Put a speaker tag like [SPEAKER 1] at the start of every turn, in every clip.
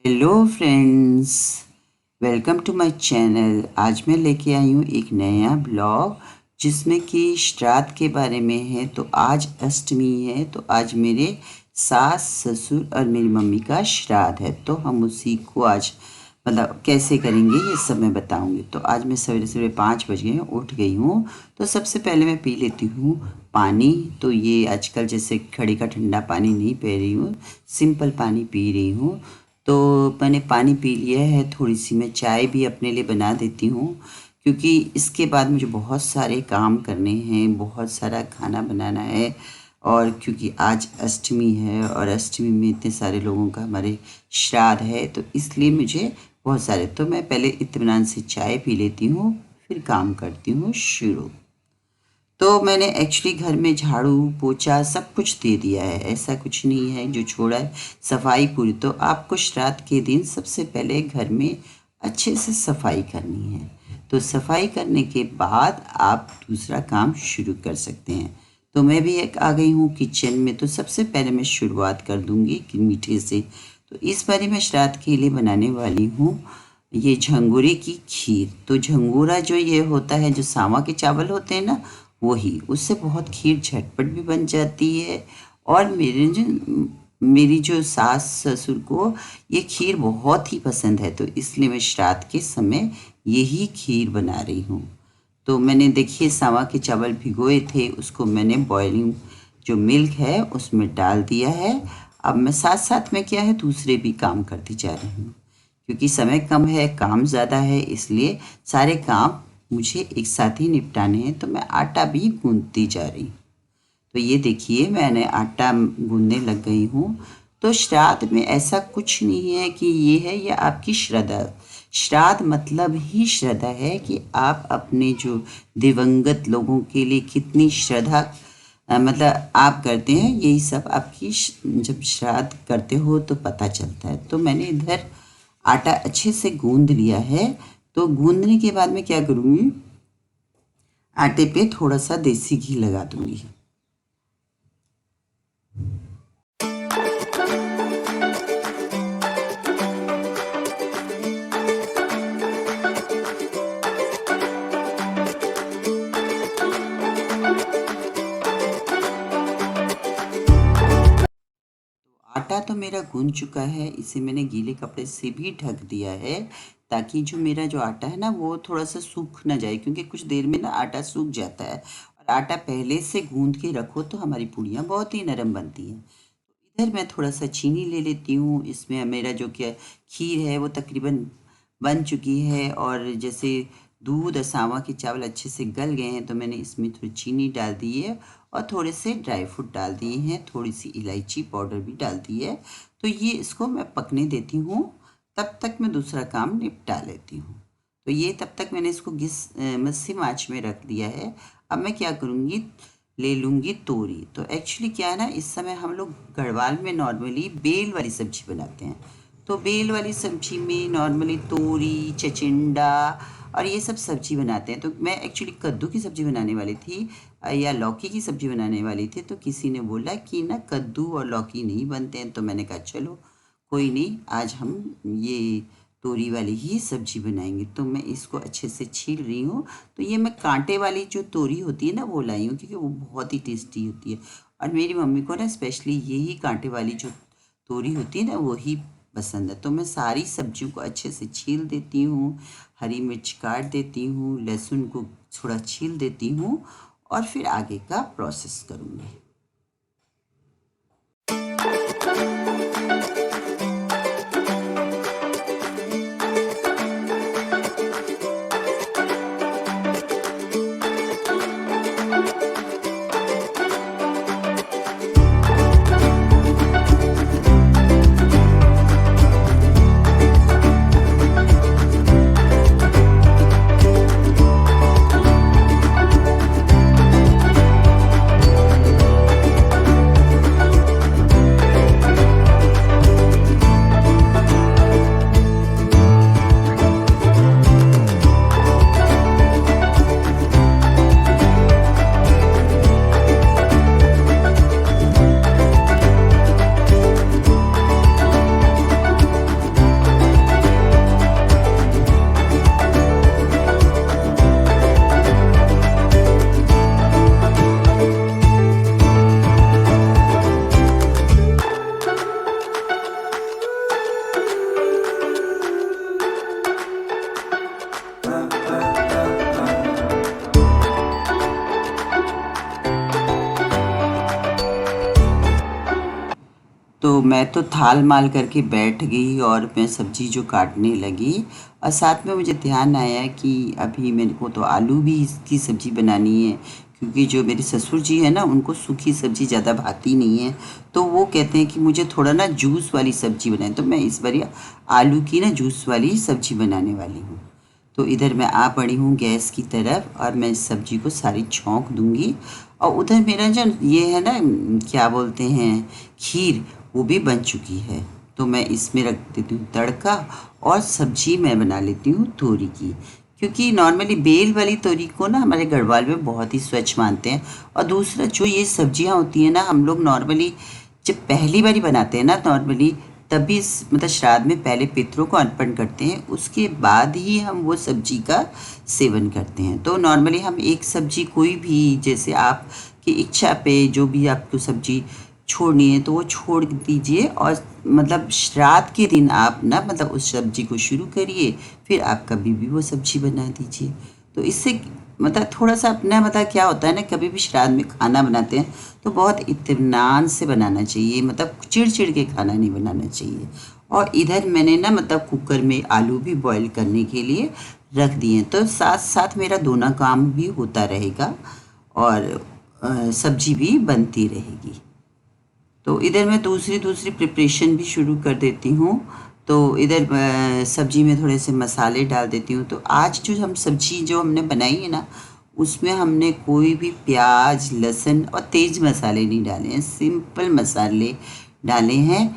[SPEAKER 1] Hello friends, welcome to my channel. आज मैं लेके आई हूँ एक नया ब्लॉग जिसमें कि श्राद्ध के बारे में है। तो आज अष्टमी है, तो आज मेरे सास ससुर और मेरी मम्मी का श्राद्ध है। तो हम उसी को आज मतलब कैसे करेंगे ये सब मैं बताऊंगी। तो आज मैं सवेरे सवेरे 5 बजे उठ गई हूँ। तो सबसे पहले मैं पी लेती हूँ पानी। तो ये आजकल जैसे घड़े का ठंडा पानी नहीं पी रही हूँ, सिंपल पानी पी रही हूँ। तो मैंने पानी पी लिया है। थोड़ी सी मैं चाय भी अपने लिए बना देती हूँ, क्योंकि इसके बाद मुझे बहुत सारे काम करने हैं, बहुत सारा खाना बनाना है। और क्योंकि आज अष्टमी है और अष्टमी में इतने सारे लोगों का हमारे श्राद्ध है, तो इसलिए मुझे बहुत सारे, तो मैं पहले इत्मीनान से चाय पी लेती हूँ, फिर काम करती हूँ शुरू। तो मैंने एक्चुअली घर में झाड़ू पोछा सब कुछ दे दिया है, ऐसा कुछ नहीं है जो छोड़ा है, सफाई पूरी। तो आपको श्राद्ध के दिन सबसे पहले घर में अच्छे से सफाई करनी है। तो सफाई करने के बाद आप दूसरा काम शुरू कर सकते हैं। तो मैं भी एक आ गई हूँ किचन में। तो सबसे पहले मैं शुरुआत कर दूँगी कि मीठे से। तो इस बारी मैं श्राद्ध के लिए बनाने वाली हूँ ये झंगोरे की खीर। तो झंगोरा जो ये होता है, जो सावा के चावल होते हैं ना, वही, उससे बहुत खीर झटपट भी बन जाती है। और मेरी जो सास ससुर को ये खीर बहुत ही पसंद है, तो इसलिए मैं श्राद्ध के समय यही खीर बना रही हूँ। तो मैंने देखिए सावा के चावल भिगोए थे, उसको मैंने बॉइलिंग जो मिल्क है उसमें डाल दिया है। अब मैं साथ साथ में क्या है दूसरे भी काम करती जा रही हूँ, क्योंकि समय कम है, काम ज़्यादा है, इसलिए सारे काम मुझे एक साथ ही निपटाने हैं। तो मैं आटा भी गूंथती जा रही हूँ। तो ये देखिए मैंने आटा गूंथने लग गई हूँ। तो श्राद्ध में ऐसा कुछ नहीं है कि ये है या आपकी श्रद्धा। श्राद्ध मतलब ही श्रद्धा है कि आप अपने जो दिवंगत लोगों के लिए कितनी श्रद्धा मतलब आप करते हैं। यही सब आपकी जब श्राद्ध करते हो तो पता चलता है। तो मैंने इधर आटा अच्छे से गूंद लिया है। तो गूंदने के बाद मैं क्या करूँगी, आटे पे थोड़ा सा देसी घी लगा दूँगी। आटा तो मेरा गूंज चुका है, इसे मैंने गीले कपड़े से भी ढक दिया है, ताकि जो मेरा जो आटा है ना वो थोड़ा सा सूख ना जाए, क्योंकि कुछ देर में ना आटा सूख जाता है। और आटा पहले से गूंद के रखो तो हमारी पूड़ियाँ बहुत ही नरम बनती हैं। इधर मैं थोड़ा सा चीनी ले लेती हूँ। इसमें मेरा जो क्या खीर है वो तकरीबन बन चुकी है। और जैसे दूध और सावा के चावल अच्छे से गल गए हैं, तो मैंने इसमें थोड़ी चीनी डाल दी है और थोड़े से ड्राई फ्रूट डाल दिए हैं, थोड़ी सी इलायची पाउडर भी डाल दी है। तो ये इसको मैं पकने देती हूँ, तब तक मैं दूसरा काम निपटा लेती हूँ। तो ये तब तक मैंने इसको मध्यम आंच में रख दिया है। अब मैं क्या करूँगी, ले लूँगी तोरी। तो एक्चुअली क्या है ना, इस समय हम लोग गढ़वाल में नॉर्मली बेल वाली सब्ज़ी बनाते हैं। तो बेल वाली सब्ज़ी में नॉर्मली तोरी, चिचिंडा और ये सब सब्ज़ी बनाते हैं। तो मैं एक्चुअली कद्दू की सब्ज़ी बनाने वाली थी या लौकी की सब्ज़ी बनाने वाली थी। तो किसी ने बोला कि ना कद्दू और लौकी नहीं बनते हैं, तो मैंने कहा चलो कोई नहीं, आज हम ये तोरी वाली ही सब्ज़ी बनाएंगे। तो मैं इसको अच्छे से छील रही हूँ। तो ये मैं कांटे वाली जो तोरी होती है ना वो लाई हूँ, क्योंकि वो बहुत ही टेस्टी होती है। और मेरी मम्मी को ना स्पेशली यही कांटे वाली जो तोरी होती है ना वही पसंद है। तो मैं सारी सब्जियों को अच्छे से छील देती हूँ, हरी मिर्च काट देती हूँ, लहसुन को थोड़ा छील देती हूँ और फिर आगे का प्रोसेस करूँगी। तो मैं तो थाल माल करके बैठ गई और मैं सब्ज़ी जो काटने लगी और साथ में मुझे ध्यान आया कि अभी मेरे को तो आलू भी इसकी सब्ज़ी बनानी है, क्योंकि जो मेरे ससुर जी हैं ना उनको सूखी सब्ज़ी ज़्यादा भाती नहीं है। तो वो कहते हैं कि मुझे थोड़ा ना जूस वाली सब्ज़ी बनाएं, तो मैं इस बारी आलू की ना जूस वाली सब्ज़ी बनाने वाली हूँ। तो इधर मैं आ पड़ी हूँ गैस की तरफ और मैं इस सब्ज़ी को सारी छौंक दूँगी। और उधर मेरा जो ये है ना क्या बोलते हैं खीर, वो भी बन चुकी है। तो मैं इसमें रख देती हूँ तड़का और सब्ज़ी मैं बना लेती हूँ तोरी की, क्योंकि नॉर्मली बेल वाली तोरी को ना हमारे गढ़वाल में बहुत ही स्वच्छ मानते हैं। और दूसरा जो ये सब्जियाँ होती हैं ना, हम लोग नॉर्मली जब पहली बारी बनाते हैं ना नॉर्मली, तभी मतलब श्राद्ध में पहले पितरों को अर्पण करते हैं, उसके बाद ही हम वो सब्जी का सेवन करते हैं। तो नॉर्मली हम एक सब्जी कोई भी, जैसे आप की इच्छा पे जो भी आपको सब्जी छोड़नी है तो वो छोड़ दीजिए, और मतलब श्राद्ध के दिन आप ना मतलब उस सब्जी को शुरू करिए, फिर आप कभी भी वो सब्जी बना दीजिए। तो इससे मतलब थोड़ा सा अपना मतलब क्या होता है ना, कभी भी श्राद्ध में खाना बनाते हैं तो बहुत इत्मीनान से बनाना चाहिए, मतलब चिड़ के खाना नहीं बनाना चाहिए। और इधर मैंने ना मतलब कुकर में आलू भी बॉईल करने के लिए रख दिए, तो साथ साथ मेरा दोनों काम भी होता रहेगा और सब्जी भी बनती रहेगी। तो इधर मैं दूसरी प्रिपरेशन भी शुरू कर देती हूँ। तो इधर सब्जी में थोड़े से मसाले डाल देती हूँ। तो आज जो हम सब्जी जो हमने बनाई है ना, उसमें हमने कोई भी प्याज लहसुन और तेज़ मसाले नहीं डाले हैं, सिंपल मसाले डाले हैं।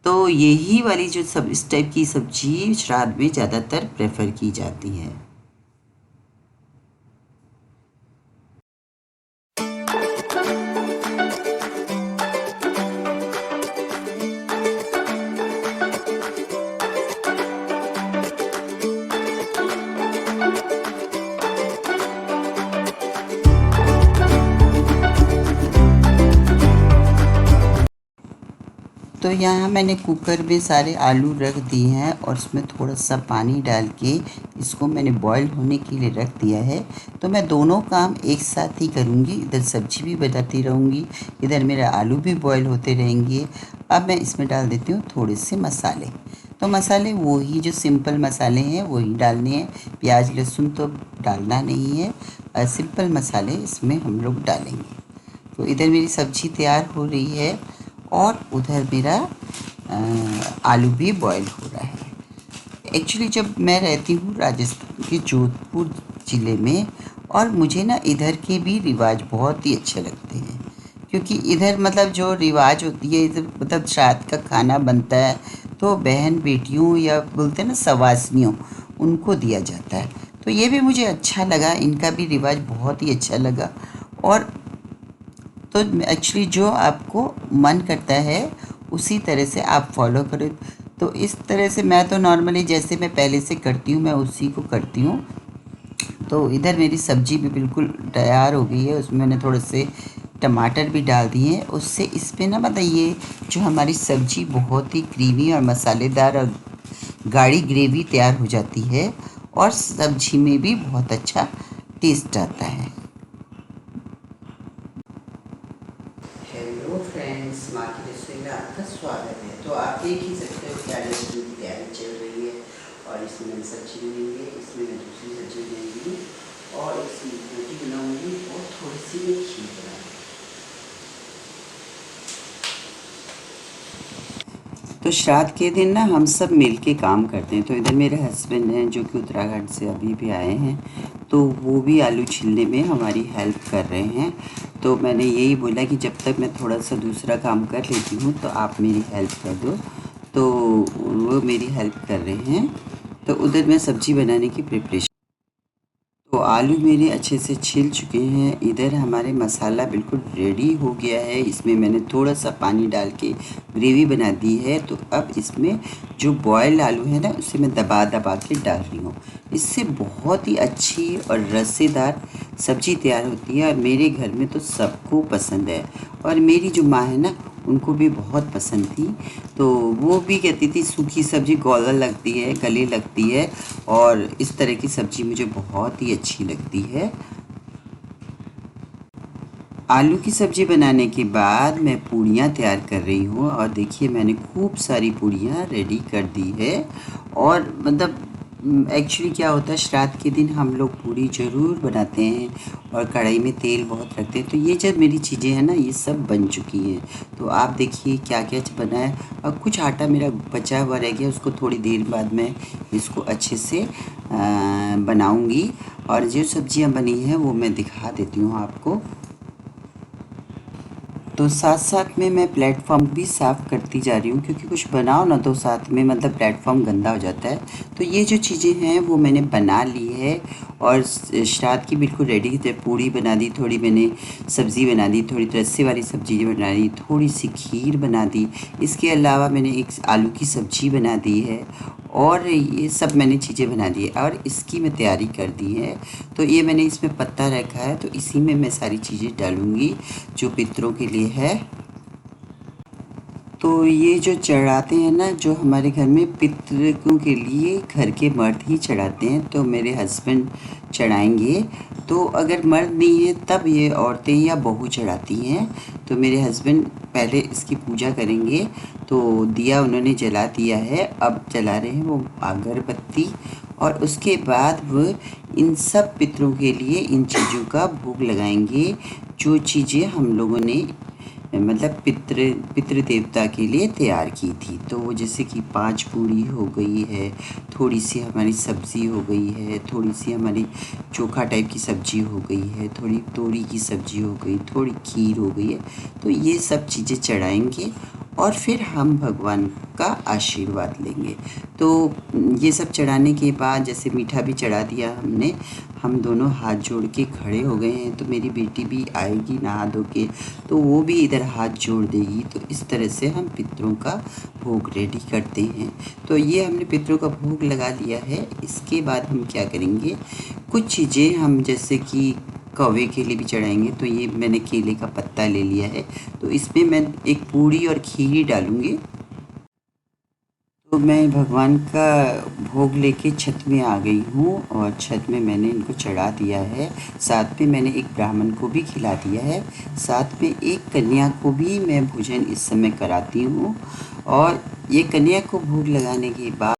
[SPEAKER 1] तो यही वाली जो सब इस टाइप की सब्जी श्राद्ध में ज़्यादातर प्रेफर की जाती है। तो यहाँ मैंने कुकर में सारे आलू रख दिए हैं और उसमें थोड़ा सा पानी डाल के इसको मैंने बॉईल होने के लिए रख दिया है। तो मैं दोनों काम एक साथ ही करूँगी, इधर सब्जी भी बनाती रहूँगी, इधर मेरा आलू भी बॉईल होते रहेंगे। अब मैं इसमें डाल देती हूँ थोड़े से मसाले। तो मसाले वही जो सिंपल मसाले हैं वही डालने हैं, प्याज लहसुन तो डालना नहीं है, सिंपल मसाले इसमें हम लोग डालेंगे। तो इधर मेरी सब्जी तैयार हो रही है और उधर मेरा आलू भी बॉईल हो रहा है। एक्चुअली जब मैं रहती हूँ राजस्थान के जोधपुर ज़िले में, और मुझे ना इधर के भी रिवाज बहुत ही अच्छे लगते हैं, क्योंकि इधर मतलब जो रिवाज होती है इधर मतलब श्राद्ध का खाना बनता है तो बहन बेटियों या बोलते हैं ना सवासनियों, उनको दिया जाता है। तो ये भी मुझे अच्छा लगा, इनका भी रिवाज बहुत ही अच्छा लगा। और तो एक्चुअली जो आपको मन करता है उसी तरह से आप फॉलो करें। तो इस तरह से मैं तो नॉर्मली जैसे मैं पहले से करती हूँ मैं उसी को करती हूँ। तो इधर मेरी सब्ज़ी भी बिल्कुल तैयार हो गई है, उसमें मैंने थोड़े से टमाटर भी डाल दिए हैं, उससे इस पर ना मतलब ये जो हमारी सब्ज़ी बहुत ही क्रीमी और मसालेदार और गाढ़ी ग्रेवी तैयार हो जाती है और सब्ज़ी में भी बहुत अच्छा टेस्ट आता है। हेलो फ्रेंड्स, माँ की रसोई में आपका स्वागत है। तो आप देख ही सकते हो क्या रेसिपी की तैयारी चल रही है, और इसमें मैं सब्जी बनाऊंगी, इसमें मैं दूसरी सब्जी बनाऊंगी और इसमें रोटी बनाऊंगी और थोड़ी सी मैं खीर बनाऊंगी। तो श्राद्ध के दिन ना हम सब मिल के काम करते हैं। तो इधर मेरे हस्बैंड हैं जो कि उत्तराखंड से अभी भी आए हैं, तो वो भी आलू छीलने में हमारी हेल्प कर रहे हैं। तो मैंने यही बोला कि जब तक मैं थोड़ा सा दूसरा काम कर लेती हूँ तो आप मेरी हेल्प कर दो। तो वो मेरी हेल्प कर रहे हैं। तो उधर मैं सब्ज़ी बनाने की प्रिपरेशन। तो आलू मेरे अच्छे से छिल चुके हैं। इधर हमारे मसाला बिल्कुल रेडी हो गया है। इसमें मैंने थोड़ा सा पानी डाल के ग्रेवी बना दी है। तो अब इसमें जो बॉयल्ड आलू है ना उसे मैं दबा दबा के डाल रही हूँ। इससे बहुत ही अच्छी और रसेदार सब्ज़ी तैयार होती है और मेरे घर में तो सबको पसंद है। और मेरी जो माँ है ना उनको भी बहुत पसंद थी। तो वो भी कहती थी सूखी सब्ज़ी गौला लगती है, गले लगती है, और इस तरह की सब्ज़ी मुझे बहुत ही अच्छी लगती है। आलू की सब्ज़ी बनाने के बाद मैं पूड़ियाँ तैयार कर रही हूँ और देखिए मैंने खूब सारी पूड़ियाँ रेडी कर दी है। और मतलब एक्चुअली क्या होता है, श्राद्ध के दिन हम लोग पूड़ी ज़रूर बनाते हैं और कढ़ाई में तेल बहुत रखते हैं। तो ये जब मेरी चीज़ें हैं ना, ये सब बन चुकी हैं। तो आप देखिए क्या क्या बना है। और कुछ आटा मेरा बचा हुआ रह गया, उसको थोड़ी देर बाद मैं इसको अच्छे से बनाऊँगी। और जो सब्ज़ियाँ बनी हैं वो मैं दिखा देती हूँ आपको। तो साथ साथ में मैं प्लेटफॉर्म भी साफ़ करती जा रही हूँ, क्योंकि कुछ बनाओ ना तो साथ में मतलब प्लेटफॉर्म गंदा हो जाता है। तो ये जो चीज़ें हैं वो मैंने बना ली है और श्राद्ध की बिल्कुल रेडी थी। पूड़ी बना दी, थोड़ी मैंने सब्ज़ी बना दी, थोड़ी रस्से वाली सब्ज़ी बना दी, थोड़ी सी खीर बना दी। इसके अलावा मैंने एक आलू की सब्ज़ी बना दी है और ये सब मैंने चीज़ें बना दी है और इसकी मैं तैयारी कर दी है। तो ये मैंने इसमें पत्ता रखा है, तो इसी में मैं सारी चीज़ें डालूँगी जो पितरों के लिए है। तो ये जो चढ़ाते हैं ना, जो हमारे घर में पितरों के लिए घर के मर्द ही चढ़ाते हैं, तो मेरे हस्बैंड चढ़ाएंगे। तो अगर मर्द नहीं है तब ये औरतें या बहू चढ़ाती हैं। तो मेरे हस्बैंड पहले इसकी पूजा करेंगे। तो दिया उन्होंने जला दिया है, अब जला रहे हैं वो अगरबत्ती। और उसके बाद वो इन सब पितरों के लिए इन चीज़ों का भोग लगाएंगे, जो चीज़ें हम लोगों ने मतलब पितृ देवता के लिए तैयार की थी। तो वो जैसे कि 5 पूड़ी हो गई है, थोड़ी सी हमारी सब्ज़ी हो गई है, थोड़ी सी हमारी चोखा टाइप की सब्ज़ी हो गई है, थोड़ी तोरी की सब्ज़ी हो गई, थोड़ी खीर हो गई है। तो ये सब चीज़ें चढ़ाएंगे और फिर हम भगवान का आशीर्वाद लेंगे। तो ये सब चढ़ाने के बाद जैसे मीठा भी चढ़ा दिया हमने, हम दोनों हाथ जोड़ के खड़े हो गए हैं। तो मेरी बेटी भी आएगी नहा धो के, तो वो भी इधर हाथ जोड़ देगी। तो इस तरह से हम पितरों का भोग रेडी करते हैं। तो ये हमने पितरों का भोग लगा लिया है। इसके बाद हम क्या करेंगे, कुछ चीज़ें हम जैसे कि कौवे के लिए भी चढ़ाएंगे। तो ये मैंने केले का पत्ता ले लिया है, तो इसमें मैं एक पूड़ी और खीर डालूँगी। तो मैं भगवान का भोग लेके छत में आ गई हूँ और छत में मैंने इनको चढ़ा दिया है। साथ में मैंने एक ब्राह्मण को भी खिला दिया है, साथ में एक कन्या को भी मैं भोजन इस समय कराती हूँ। और ये कन्या को भोग लगाने के बाद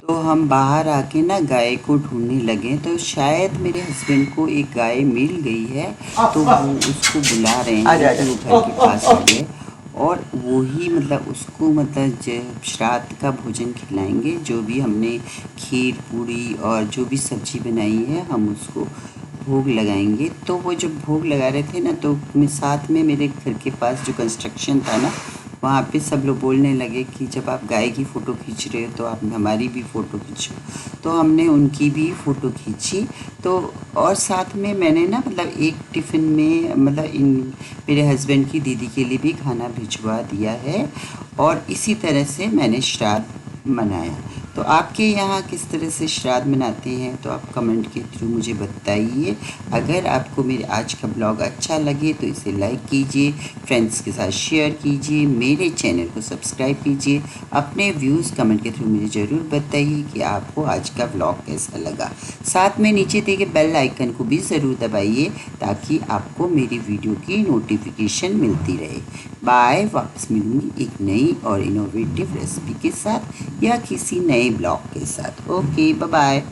[SPEAKER 1] तो हम बाहर आके ना गाय को ढूंढने लगे। तो शायद मेरे हस्बैंड को एक गाय मिल गई है, तो वो उसको बुला रहे हैं कि वो घर के पास आ जाए। और वो ही मतलब उसको मतलब श्राद्ध का भोजन खिलाएंगे। जो भी हमने खीर पूड़ी और जो भी सब्ज़ी बनाई है, हम उसको भोग लगाएंगे। तो वो जब भोग लगा रहे थे ना, तो साथ में मेरे घर के पास जो कंस्ट्रक्शन था ना, वहाँ पे सब लोग बोलने लगे कि जब आप गाय की फ़ोटो खींच रहे हो तो आप हमारी भी फ़ोटो खींचो। तो हमने उनकी भी फ़ोटो खींची। तो और साथ में मैंने ना मतलब एक टिफ़िन में मतलब इन मेरे हस्बैंड की दीदी के लिए भी खाना भिजवा दिया है। और इसी तरह से मैंने श्राद्ध मनाया। तो आपके यहाँ किस तरह से श्राद्ध मनाते हैं, तो आप कमेंट के थ्रू मुझे बताइए। अगर आपको मेरे आज का ब्लॉग अच्छा लगे तो इसे लाइक कीजिए, फ्रेंड्स के साथ शेयर कीजिए, मेरे चैनल को सब्सक्राइब कीजिए। अपने व्यूज़ कमेंट के थ्रू मुझे ज़रूर बताइए कि आपको आज का ब्लॉग कैसा लगा। साथ में नीचे दिए गए बेल आइकन को भी ज़रूर दबाइए, ताकि आपको मेरी वीडियो की नोटिफिकेशन मिलती रहे। बाय, वापस मिलूँगी एक नई और इनोवेटिव रेसिपी के साथ या किसी नए ब्लॉग के साथ। Okay, bye bye.